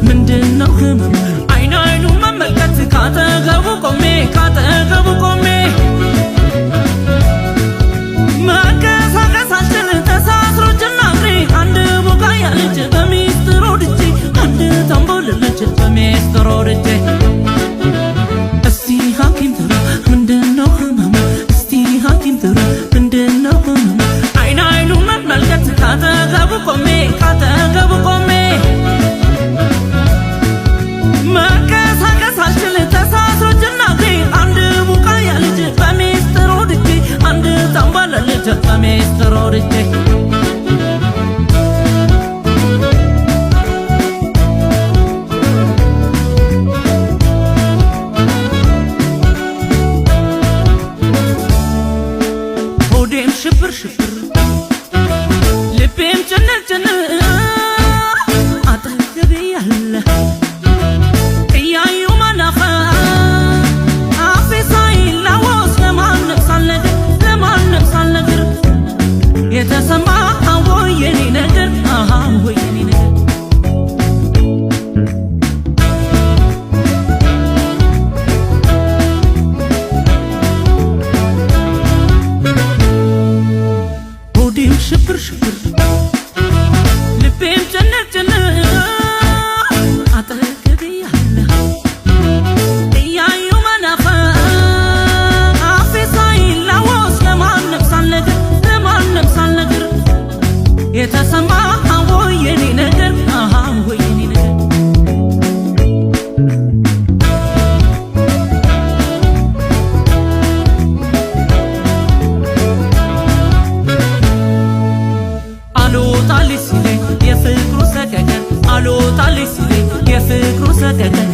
ምንድነው ህመም አይን አይኑ መመልከት ካጠገቡ ቆሜ መንቀሳቀስ አልችል ተሳስሮ እጅና እግሬ አንድ ቡቃያ ልጅ በሚስጥር ወድጄ አንድ ታምቦል ልጅ በሚስጥር ወድጄ እስቲ ሐኪም ጥራ ምንድነው ህመም እስቲ ሐኪም ጥራ ምንድነው ህመም አይን አይኑ መመልከት ካጠገቡ ቆሜ መንቀሳቀስ አልችል ተሳስሮ እጅና እግሬ አንድ ቡቃያ ልጅ በሚስጥር ወድጄ አንድ ታምቦል ልጅ በሚስጥር ወድጄ ሽብር ሽብር ልቤም ጭንር አጠገቤ ያለ እያዩ መናፈ አፌ ሳይላወስ ለማንም ሳልነግር የተሰማ ወይ የኔ ነገር ወይ የኔ ነገር ሽብር ሽብር ልቤም ጭንር አጠገቤ ያለ እያዩ መናፈቅ አፌ ሳይላወስ ለማንም ሳልነግር የተሰማ ወይ የኔ ነገር ወይ የኔ ነገር አልወጣልኝ ሲለኝ የፍቅሩ ሰቀቀን